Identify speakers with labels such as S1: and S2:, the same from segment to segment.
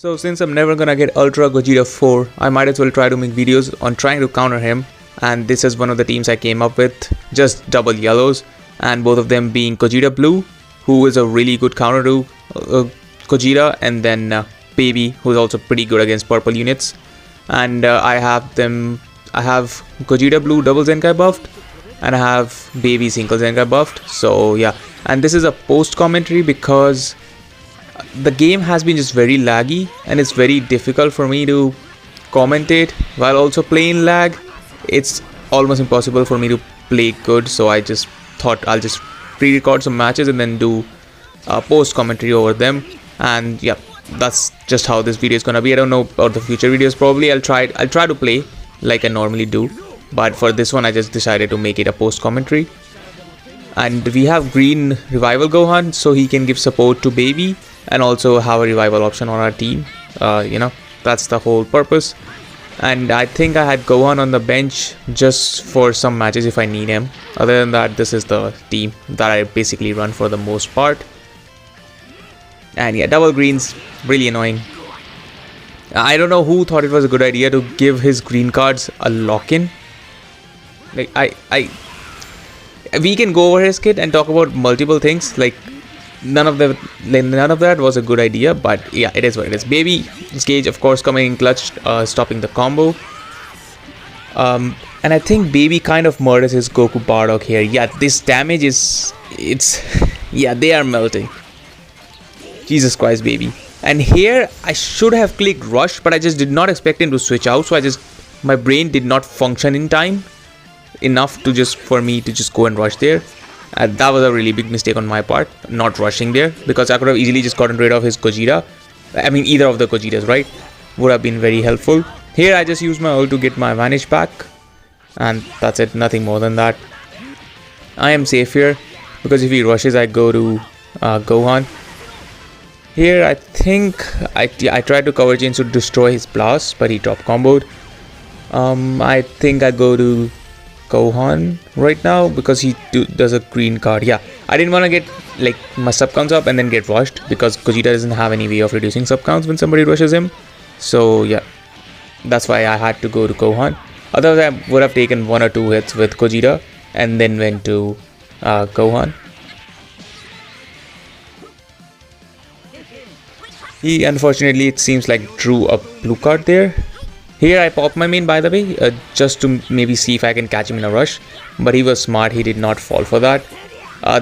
S1: So since I'm never gonna get Ultra Gogeta 4, I might as well try to make videos on trying to counter him, and this is one of the teams I came up with, just double yellows, and both of them being Gogeta Blue, who is a really good counter to Gogeta, and then Baby, who is also pretty good against purple units. And I have Gogeta Blue double Zenkai buffed, and I have Baby single Zenkai buffed. So yeah, and this is a post commentary because the game has been just very laggy and it's very difficult for me to commentate while also playing lag. It's almost impossible for me to play good, so I just thought I'll just pre-record some matches and then do post commentary over them. And yeah, that's just how this video is gonna be. I don't know about the future videos. Probably I'll try to play like I normally do, but for this one I just decided to make it a post commentary. And we have green revival Gohan, so he can give support to Baby and also have a revival option on our team. That's the whole purpose. And I think I had Gohan on the bench just for some matches if I need him. Other than that, this is the team that I basically run for the most part. And yeah, double greens, really annoying. I don't know who thought it was a good idea to give his green cards a lock-in. Like we can go over his kit and talk about multiple things. Like none of that was a good idea, but yeah, it is what it is. Baby Gage, of course, coming in clutch, stopping the combo. And I think Baby kind of murders his Goku Bardock here. Yeah, this damage yeah, they are melting. Jesus Christ, Baby. And here I should have clicked rush, but I just did not expect him to switch out, so my brain did not function in time enough for me to just go and rush there. That was a really big mistake on my part, not rushing there, because I could have easily just gotten rid of his Gogeta. I mean, either of the Gogetas, right? Would have been very helpful. Here I just used my ult to get my Vanish back, and that's it, nothing more than that. I am safe here because if he rushes I go to Gohan. Here I think I tried to cover James to destroy his blast, but he top comboed. I think I go to Gohan right now because he does a green card. Yeah, I didn't want to get like my sub counts up and then get rushed because Gogeta doesn't have any way of reducing sub counts when somebody rushes him. So yeah, that's why I had to go to Gohan. Otherwise I would have taken 1 or 2 hits with Gogeta and then went to Gohan. He unfortunately, it seems like, drew a blue card there. Here I popped my main, by the way, just to maybe see if I can catch him in a rush. But he was smart, he did not fall for that.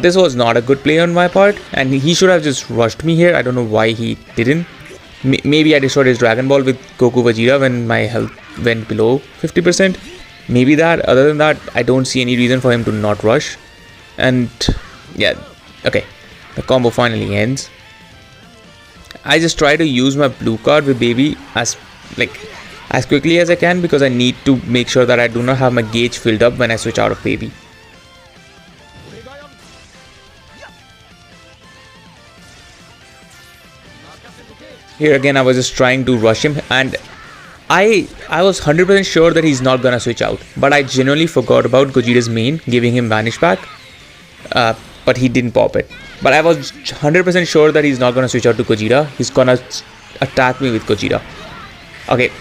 S1: This was not a good play on my part, and he should have just rushed me here. I don't know why he didn't. Maybe I destroyed his Dragon Ball with Goku Vegeta when my health went below 50%. Maybe that. Other than that, I don't see any reason for him to not rush. And yeah, okay. The combo finally ends. I just try to use my blue card with Baby as quickly as I can because I need to make sure that I do not have my gauge filled up when I switch out of Baby. Here again I was just trying to rush him, and I was 100% sure that he's not gonna switch out, but I genuinely forgot about Gogeta's main giving him Vanish back, but he didn't pop it. But I was 100% sure that he's not gonna switch out to Gogeta. He's gonna attack me with Gogeta. Okay,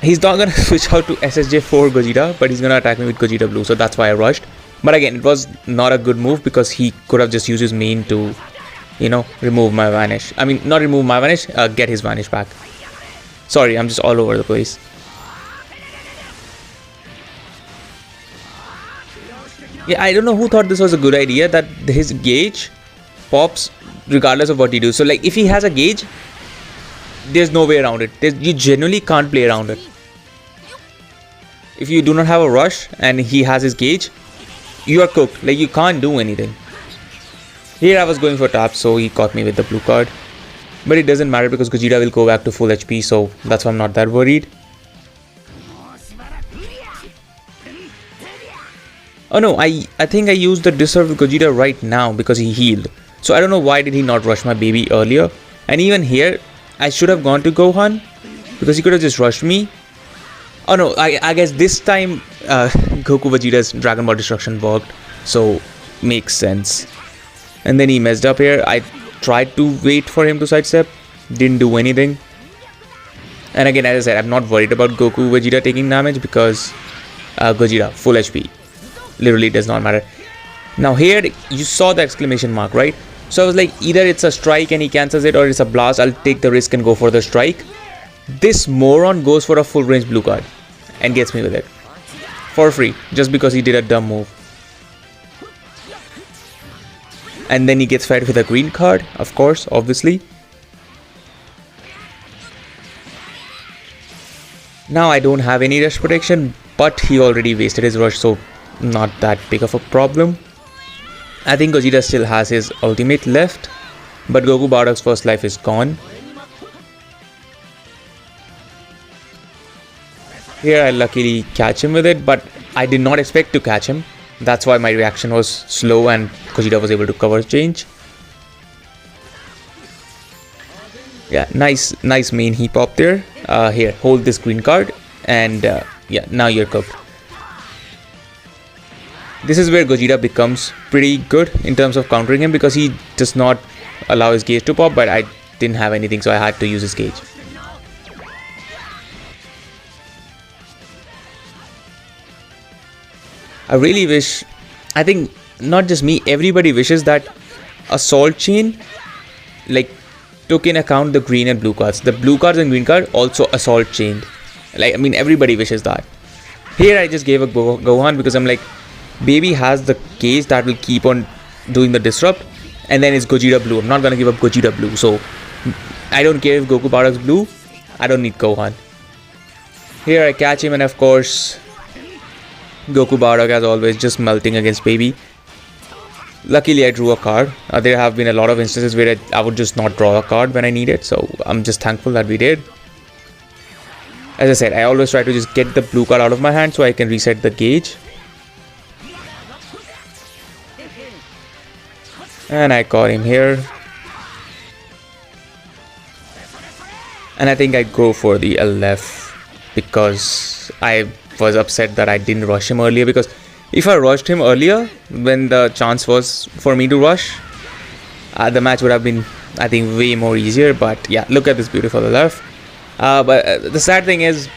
S1: he's not gonna switch out to SSJ4 Gogeta, but he's gonna attack me with Gogeta Blue, so that's why I rushed. But again, it was not a good move because he could have just used his main to, remove my Vanish. I mean, not remove my Vanish, get his Vanish back. Sorry, I'm just all over the place. Yeah, I don't know who thought this was a good idea, that his gauge pops regardless of what he does. So like if he has a gauge, there's no way around it. You genuinely can't play around it. If you do not have a rush and he has his gauge, you are cooked. Like you can't do anything. Here I was going for tap, so he caught me with the blue card. But it doesn't matter because Gogeta will go back to full HP, so that's why I'm not that worried. Oh no, I think I used the Deserve Gogeta right now because he healed. So I don't know why did he not rush my Baby earlier. And even here, I should have gone to Gohan because he could have just rushed me. Oh no, I guess this time Goku Vegeta's Dragon Ball Destruction worked. So makes sense. And then he messed up here. I tried to wait for him to sidestep. Didn't do anything. And again, as I said, I'm not worried about Goku Vegeta taking damage because Gogeta full HP. Literally does not matter. Now here you saw the exclamation mark, right? So I was like, either it's a strike and he cancels it, or it's a blast. I'll take the risk and go for the strike. This moron goes for a full range blue card and gets me with it for free just because he did a dumb move. And then he gets fed with a green card, of course, obviously. Now I don't have any rush protection, but he already wasted his rush, so not that big of a problem. I think Gogeta still has his ultimate left, but Goku Bardock's first life is gone. Here I luckily catch him with it, but I did not expect to catch him. That's why my reaction was slow and Gogeta was able to cover change. Yeah, nice main heap up there. Here, hold this green card and yeah, now you're cooked. This is where Gogeta becomes pretty good in terms of countering him because he does not allow his gauge to pop, but I didn't have anything, so I had to use his gauge. I really wish, I think not just me, everybody wishes that Assault Chain like took in account the green and blue cards. The blue cards and green card also Assault Chained. Like, I mean, everybody wishes that. Here I just gave a Gohan because I'm like, Baby has the case that will keep on doing the disrupt, and then it's Gogeta blue. I'm not gonna give up Gogeta blue, so I don't care if Goku Bardock's blue. I don't need Gohan. Here I catch him, and of course Goku Bardock, as always, just melting against Baby. Luckily I drew a card. There have been a lot of instances where I would just not draw a card when I need it, so I'm just thankful that we did. As I said, I always try to just get the blue card out of my hand so I can reset the gauge. And I caught him here. And I think I go for the LF because I was upset that I didn't rush him earlier, because if I rushed him earlier when the chance was for me to rush, the match would have been, I think, way more easier. But yeah, look at this beautiful LF. But the sad thing is,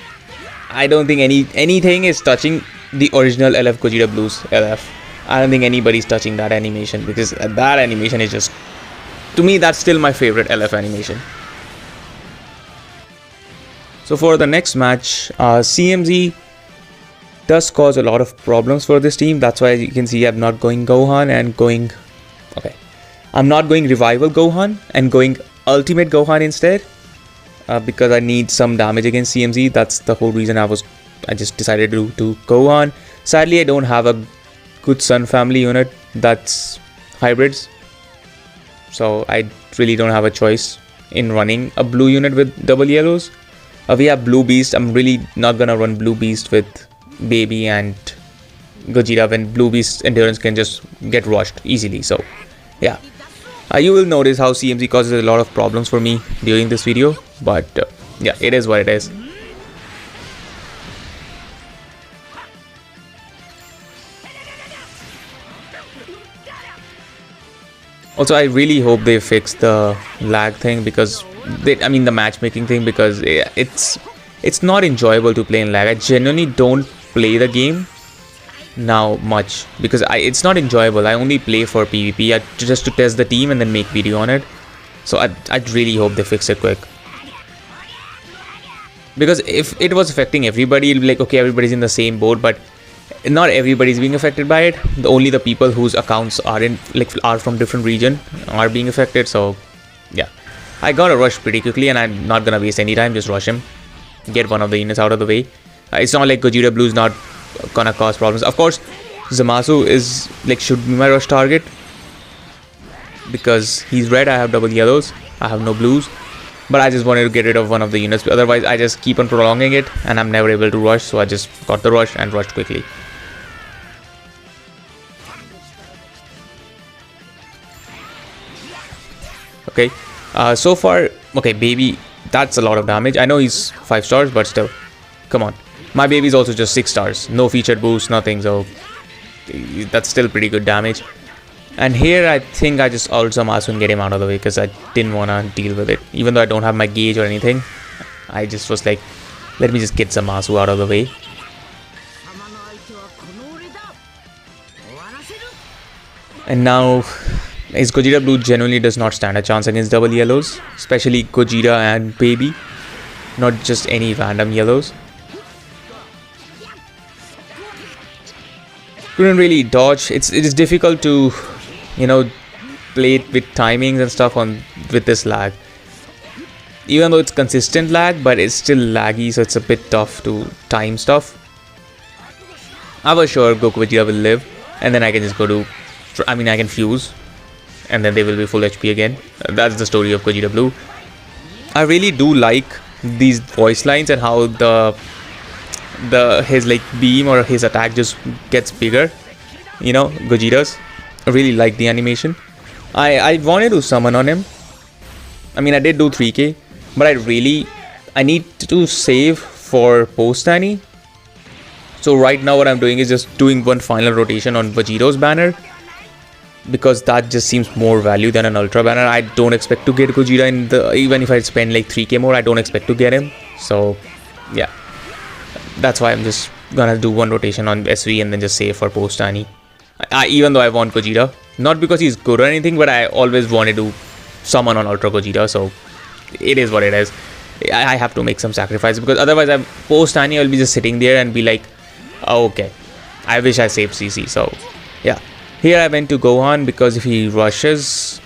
S1: I don't think anything is touching the original LF Gogeta Blues LF. I don't think anybody's touching that animation, because that animation is just, to me, that's still my favorite LF animation. So for the next match, CMZ does cause a lot of problems for this team. That's why you can see I'm not going Gohan and going, okay, I'm not going Revival Gohan and going Ultimate Gohan instead, because I need some damage against CMZ. That's the whole reason I just decided to do Gohan. Sadly, I don't have a good Sun family unit that's hybrids, so I really don't have a choice in running a blue unit with double yellows. We have Blue Beast. I'm really not gonna run Blue Beast with Baby and Gogeta when Blue Beast's endurance can just get rushed easily. So yeah, you will notice how CMZ causes a lot of problems for me during this video, but yeah, it is what it is. Also, I really hope they fix the lag thing, because the matchmaking thing, because it's not enjoyable to play in lag. I genuinely don't play the game now much because it's not enjoyable. I only play for PvP, just to test the team and then make video on it. So I'd really hope they fix it quick, because if it was affecting everybody, it'll be like, okay, everybody's in the same boat, but not everybody's being affected by it. Only the people whose accounts are from different region are being affected. So yeah, I gotta rush pretty quickly, and I'm not gonna waste any time. Just rush him, get one of the units out of the way. It's not like Gogeta Blue is not gonna cause problems. Of course, Zamasu is should be my rush target because he's red. I have double yellows. I have no blues. But I just wanted to get rid of one of the units. Otherwise, I just keep on prolonging it, and I'm never able to rush. So I just got the rush and rushed quickly. Okay. So far, okay, Baby, that's a lot of damage. I know he's 5 stars, but still, come on. My Baby's also just 6 stars. No featured boost, nothing. So that's still pretty good damage. And here I think I just ult Zamasu and get him out of the way, because I didn't want to deal with it. Even though I don't have my gauge or anything, I just was like, let me just get some Masu out of the way. And now his Gogeta Blue genuinely does not stand a chance against double yellows, especially Gogeta and Baby, not just any random yellows. Couldn't really dodge. It is difficult to, play it with timings and stuff with this lag. Even though it's consistent lag, but it's still laggy, so it's a bit tough to time stuff. I was sure Goku Vegeta will live, and then I can just I can fuse, and then they will be full HP again. That's the story of Gogeta Blue. I really do like these voice lines and how his like beam or his attack just gets bigger. Gogeta's. I really like the animation. I wanted to summon on him. I did do 3k, but I need to save for post Annie. So right now what I'm doing is just doing one final rotation on Vegeto's banner, because that just seems more value than an ultra banner. I don't expect to get Gogeta even if I spend like 3k more, I don't expect to get him. So yeah, that's why I'm just gonna do one rotation on SV and then just save for post Annie. Even though I want Gogeta, not because he's good or anything, but I always wanted to summon on Ultra Gogeta, so it is what it is. I have to make some sacrifice, because otherwise post Annie I'll be just sitting there and be like, oh, okay, I wish I saved CC. So yeah, here I went to Gohan because if he rushes,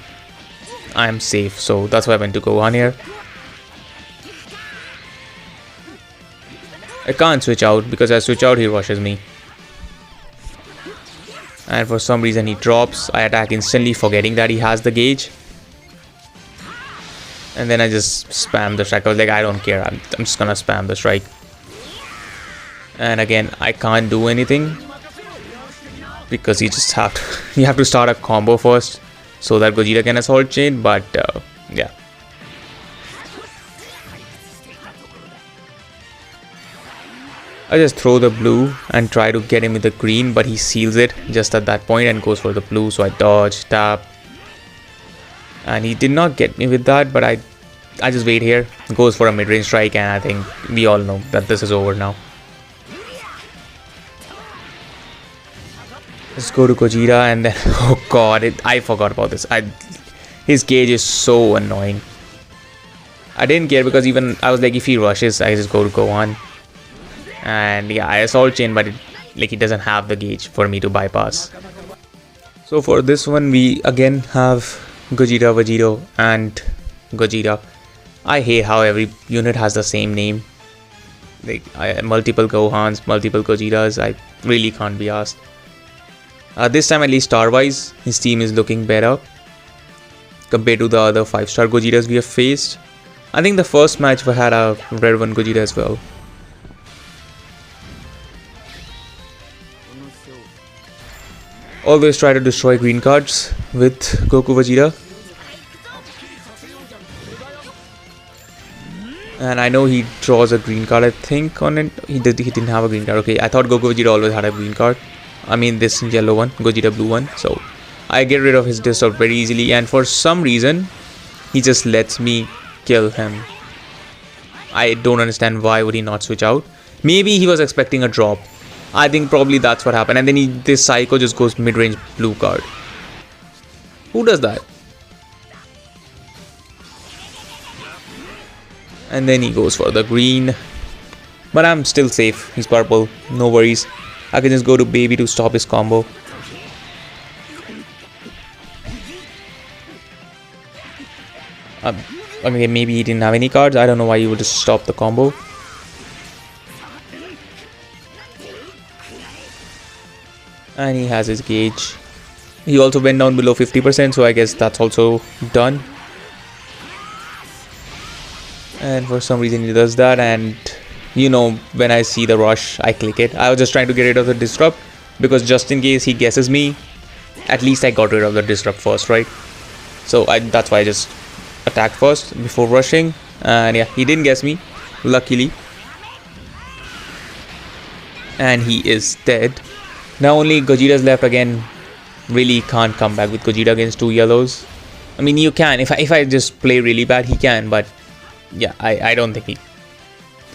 S1: I'm safe, so that's why I went to Gohan here. I can't switch out, because I switch out he rushes me. And for some reason he drops. I attack instantly, forgetting that he has the gauge. And then I just spam the strike. I was like, I don't care. I'm just gonna spam the strike. And again, I can't do anything, because you just have to start a combo first so that Gogeta can assault chain. But yeah. I just throw the blue and try to get him with the green, but he seals it just at that point and goes for the blue. So I dodge, tap, and he did not get me with that, but I just wait here, goes for a mid-range strike, and I think we all know that this is over now. Let's go to Gogeta, and then oh god, I forgot about this. His gauge is so annoying. I didn't care, because even I was like, if he rushes, I just go to Gohan. And yeah, I assault chain, but he doesn't have the gauge for me to bypass. So for this one, we again have Gogeta, Vegito, and Gogeta. I hate how every unit has the same name. Multiple Gohans, multiple Gogetas. I really can't be asked. This time, at least star-wise, his team is looking better compared to the other 5-star Gogetas we have faced. I think the first match we had a red one Gogeta as well. Always try to destroy green cards with Goku Vegeta. And I know he draws a green card, I think, on it. He didn't have a green card. Okay, I thought Goku Vegeta always had a green card. This yellow one, Gogeta blue one. So I get rid of his disturb very easily, and for some reason he just lets me kill him. I don't understand why would he not switch out. Maybe he was expecting a drop. I think probably that's what happened. And then this Psycho just goes mid-range blue card. Who does that? And then he goes for the green. But I'm still safe. He's purple. No worries. I can just go to Baby to stop his combo. Okay, maybe he didn't have any cards. I don't know why he would just stop the combo. And he has his gauge. He also went down below 50%, so I guess that's also done. And for some reason he does that, and when I see the rush, I click it. I was just trying to get rid of the disrupt, because just in case he guesses me, at least I got rid of the disrupt first, right? So that's why I just attacked first before rushing. And yeah, he didn't guess me, luckily. And he is dead. Now only Gogeta's left again. Really can't come back with Gogeta against 2 yellows. You can. If I just play really bad, he can. But yeah, I don't think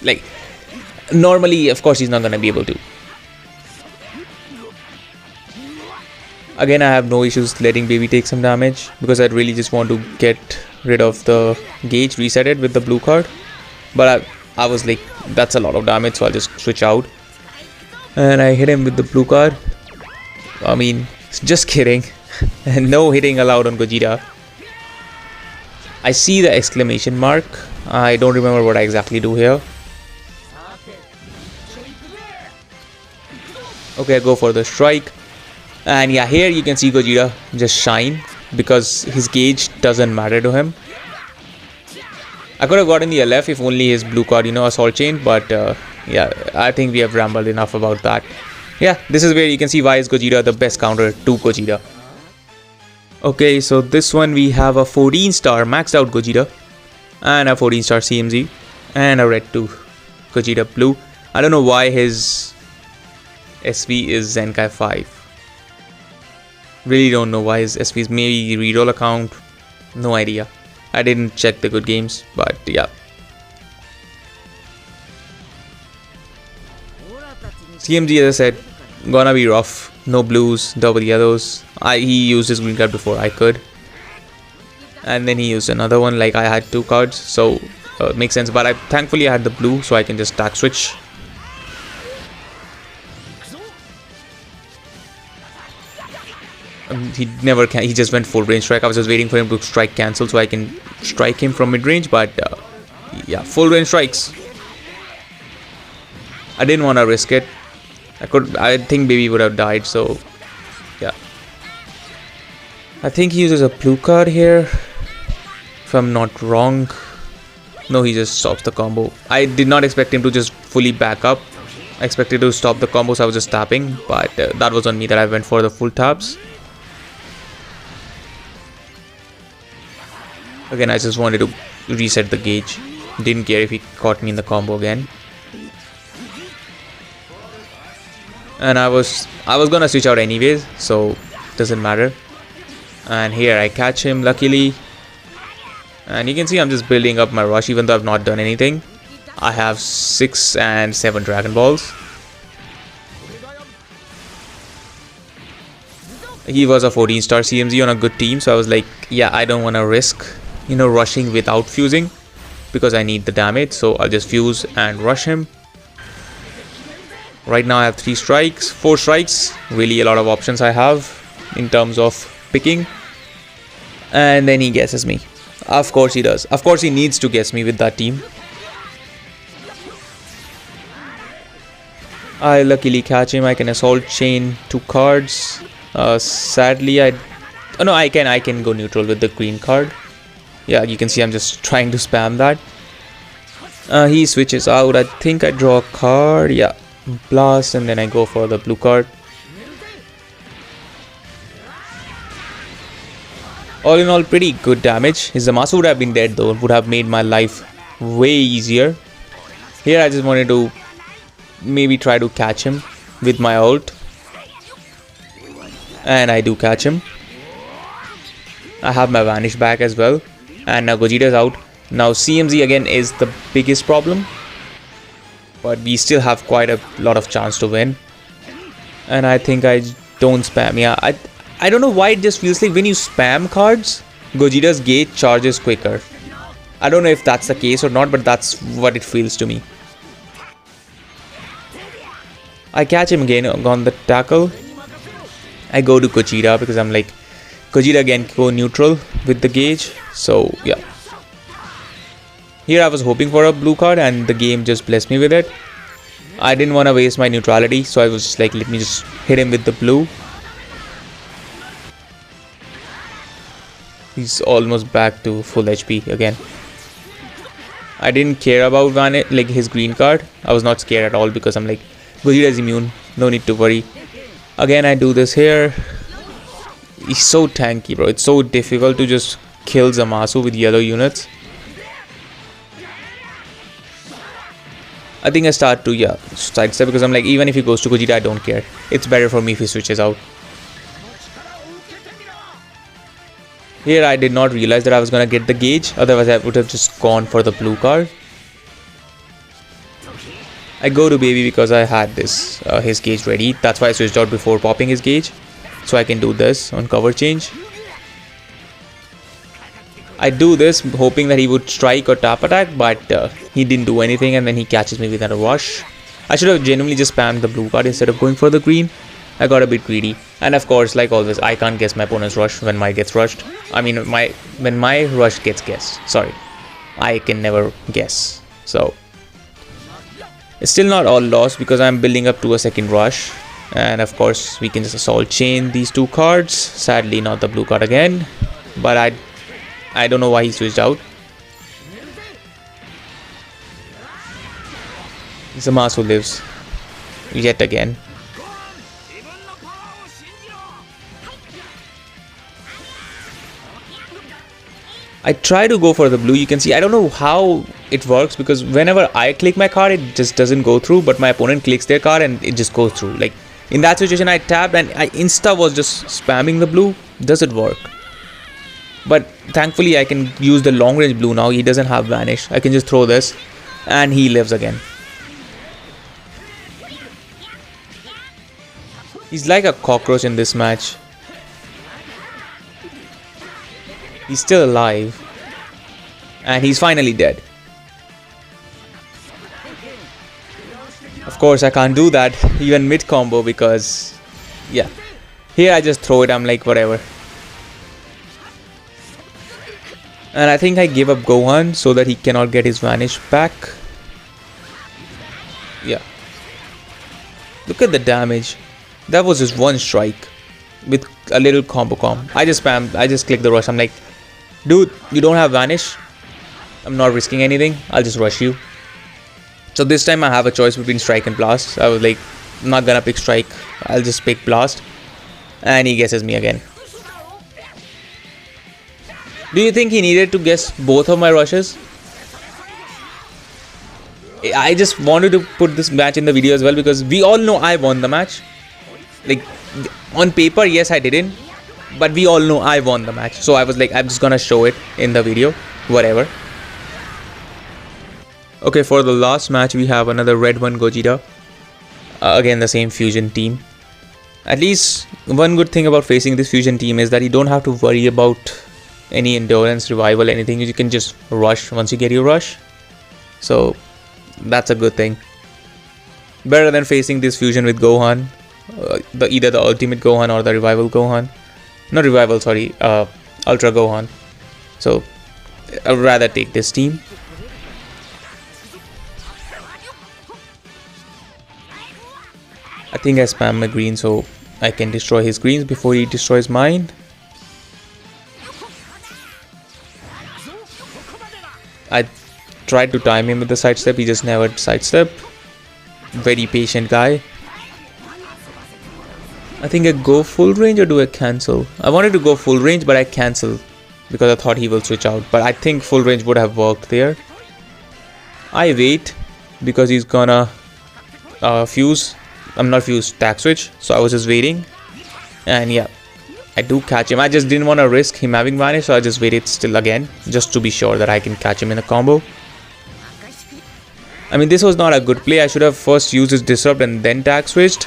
S1: Like, normally, of course, he's not gonna be able to. Again, I have no issues letting baby take some damage because I really just want to get rid of the gauge, reset it with the blue card. But I was like, that's a lot of damage, so I'll just switch out. And I hit him with the blue card. I mean, just kidding. And no hitting allowed on Gogeta. I see the exclamation mark. I don't remember what I exactly do here. Okay, I go for the strike. And yeah, here you can see Gogeta just shine because his gauge doesn't matter to him. I could have gotten the LF if only his blue card, assault chain. But yeah, I think we have rambled enough about that. Yeah, this is where you can see why is Gogeta the best counter to Gogeta. Okay, so this one we have a 14-star maxed out Gogeta and a 14-star CMZ and a red 2 Gogeta blue. I don't know why his SV is Zenkai 5. Really don't know why his SV is maybe reroll account. No idea. I didn't check the good games, but yeah. CMG, as I said, gonna be rough. No blues, double yellows. He used his green card before I could. And then he used another one, like I had 2 cards, so it makes sense. But thankfully I had the blue, so I can just stack switch. He never can. He just went full range strike. I was just waiting for him to strike cancel so I can strike him from mid range. But yeah, full range strikes. I didn't want to risk it. I think baby would have died. So yeah, I think he uses a blue card here, if I'm not wrong. No, he just stops the combo. I did not expect him to just fully back up. I expected to stop the combo, so I was just tapping. But that was on me that I went for the full taps. Again, I just wanted to reset the gauge. Didn't care if he caught me in the combo again. And I was gonna switch out anyways, so doesn't matter. And here I catch him luckily. And you can see I'm just building up my rush even though I've not done anything. I have 6 and 7 Dragon Balls. He was a 14-star CMZ on a good team, so I was like, yeah, I don't want to risk rushing without fusing because I need the damage, so I'll just fuse and rush him. Right now I have 3 strikes, 4 strikes, really a lot of options I have in terms of picking. And then he guesses me. Of course he does. Of course he needs to guess me with that team. I luckily catch him. I can assault chain 2 cards. Sadly I can go neutral with the green card. Yeah, you can see I'm just trying to spam that. He switches out. I think I draw a card. Yeah, blast, and then I go for the blue card. All in all, pretty good damage. His Zamasu would have been dead though. Would have made my life way easier. Here I just wanted to maybe try to catch him with my ult. And I do catch him. I have my vanish back as well. And now Gogeta is out. Now CMZ again is the biggest problem. But we still have quite a lot of chance to win. And I think I don't spam. Yeah, I don't know why it just feels like when you spam cards, Gogeta's gauge charges quicker. I don't know if that's the case or not, but that's what it feels to me. I catch him again on the tackle. I go to Gogeta because I'm like, Gogeta again go neutral with the gauge. So yeah. Here I was hoping for a blue card and the game just blessed me with it. I didn't want to waste my neutrality, so I was just like, let me just hit him with the blue. He's almost back to full HP again. I didn't care about his green card. I was not scared at all because I'm like, Gogeta is immune, no need to worry. Again I do this here. He's so tanky, bro. It's so difficult to just kill Zamasu with yellow units. I think I start to sidestep because I'm like, even if he goes to Gogeta, I don't care. It's better for me if he switches out. Here I did not realize that I was gonna get the gauge, otherwise I would have just gone for the blue card. I go to baby because I had this his gauge ready. That's why I switched out before popping his gauge, so I can do this on cover change. I do this hoping that he would strike or tap attack, but he didn't do anything, and then he catches me without a rush. I should have genuinely just spammed the blue card instead of going for the green. I got a bit greedy, and of course, like always, I can't guess my opponent's rush when mine gets rushed. I mean, when my rush gets guessed. Sorry, I can never guess. So it's still not all lost because I'm building up to a second rush, and of course, we can just assault chain these two cards. Sadly, not the blue card again, but I don't know why he switched out. It's a mass who lives yet again. I try to go for the blue. You can see I don't know how it works because whenever I click my card, it just doesn't go through, but my opponent clicks their card and it just goes through. Like in that situation, I tapped and I insta was just spamming the blue. Does it work? But thankfully I can use the long range blue now. He doesn't have vanish. I can just throw this and he lives again. He's like a cockroach in this match. He's still alive. And he's finally dead. Of course I can't do that even mid combo because yeah. Here I just throw it. I'm like whatever. And I think I gave up Gohan so that he cannot get his vanish back. Yeah. Look at the damage. That was just one strike with a little combo comp. I just clicked the rush. I'm like, dude, you don't have vanish. I'm not risking anything. I'll just rush you. So this time I have a choice between strike and blast. I was like, I'm not gonna pick strike. I'll just pick blast. And he guesses me again. Do you think he needed to guess both of my rushes? I just wanted to put this match in the video as well because we all know I won the match. Like on paper, yes, I didn't, but we all know I won the match. So I was like, I'm just gonna show it in the video, whatever. Okay, for the last match, we have another red one Gogeta. Again, the same fusion team. At least one good thing about facing this fusion team is that you don't have to worry about any endurance, revival, anything. You can just rush once you get your rush. So that's a good thing. Better than facing this fusion with Gohan. Either the ultimate Gohan or the revival Gohan. Not revival, sorry, ultra Gohan. So I'd rather take this team. I think I spam my green so I can destroy his greens before he destroys mine. I tried to time him with the sidestep, he just never sidestep. Very patient guy. I think I go full range or do I cancel? I wanted to go full range but I cancel because I thought he will switch out. But I think full range would have worked there. I wait because he's gonna fuse. I'm not fused, tag switch. So I was just waiting. And yeah, I do catch him. I just didn't want to risk him having vanish, so I just waited still again just to be sure that I can catch him in a combo. I mean, this was not a good play. I should have first used his disrupt and then tag switched.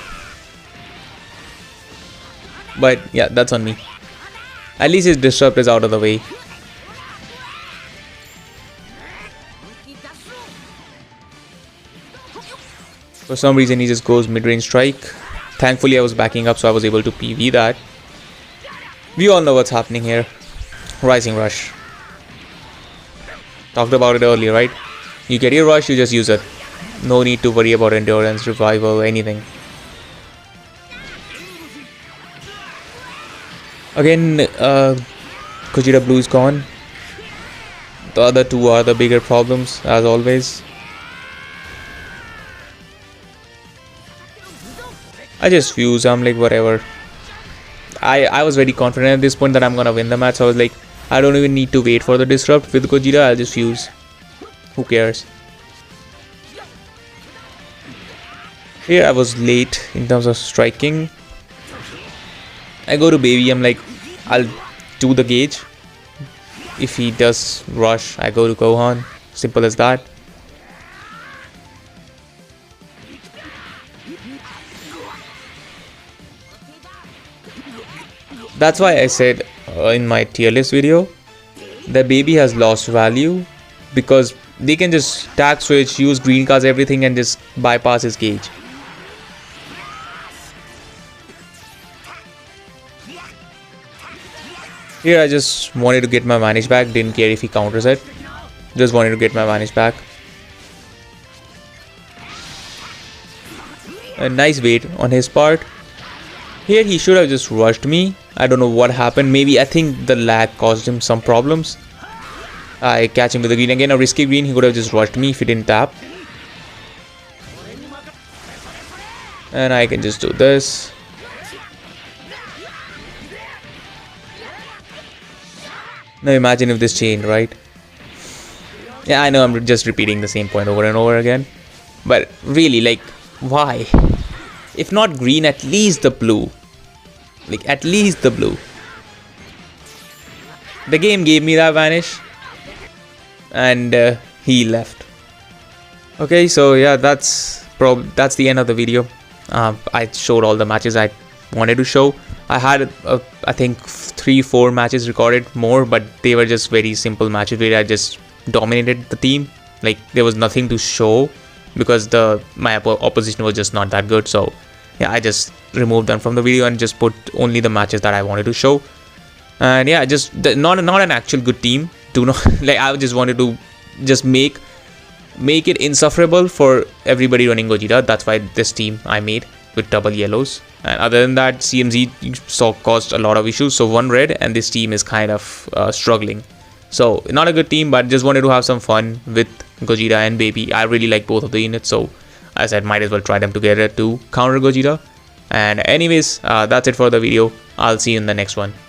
S1: But yeah, that's on me. At least his disrupt is out of the way. For some reason he just goes mid-range strike. Thankfully I was backing up so I was able to PV that. We all know what's happening here. Rising rush. Talked about it earlier, right? You get your rush, you just use it. No need to worry about endurance, revival, anything. Again, Gogeta Blue is gone. The other two are the bigger problems, as always. I just fuse, I'm like whatever. I was very confident at this point that I'm gonna win the match, so I was like, I don't even need to wait for the disrupt with Gogeta, I'll just fuse. Who cares? Here I was late in terms of striking. I go to baby, I'm like, I'll do the gauge. If he does rush, I go to Gohan. Simple as that. That's why I said in my tier list video, the baby has lost value because they can just tag switch, use green cards, everything, and just bypass his gauge. Here I just wanted to get my vanish back, didn't care if he counters it. Just wanted to get my vanish back. A nice wait on his part. Here he should have just rushed me. I don't know what happened. Maybe I think the lag caused him some problems. I catch him with the green again. A risky green. He could have just rushed me if he didn't tap. And I can just do this. Now imagine if this chained, right? Yeah, I know I'm just repeating the same point over and over again. But really, like, why? If not green, at least the blue. Like, at least the blue. The game gave me that vanish. And he left. Okay, so yeah, that's the end of the video. I showed all the matches I wanted to show. I had, I think, 3-4 matches recorded more, but they were just very simple matches where I just dominated the team. Like, there was nothing to show because my opposition was just not that good. So yeah, I just removed them from the video and just put only the matches that I wanted to show. And yeah, just not an actual good team. Do not like, I just wanted to just make it insufferable for everybody running Gogeta. That's why this team I made with double yellows. And other than that, CMZ caused a lot of issues. So one red and this team is kind of struggling. So not a good team, but just wanted to have some fun with Gogeta and Baby. I really like both of the units, so I said might as well try them together to counter Gogeta. And anyways, that's it for the video. I'll see you in the next one.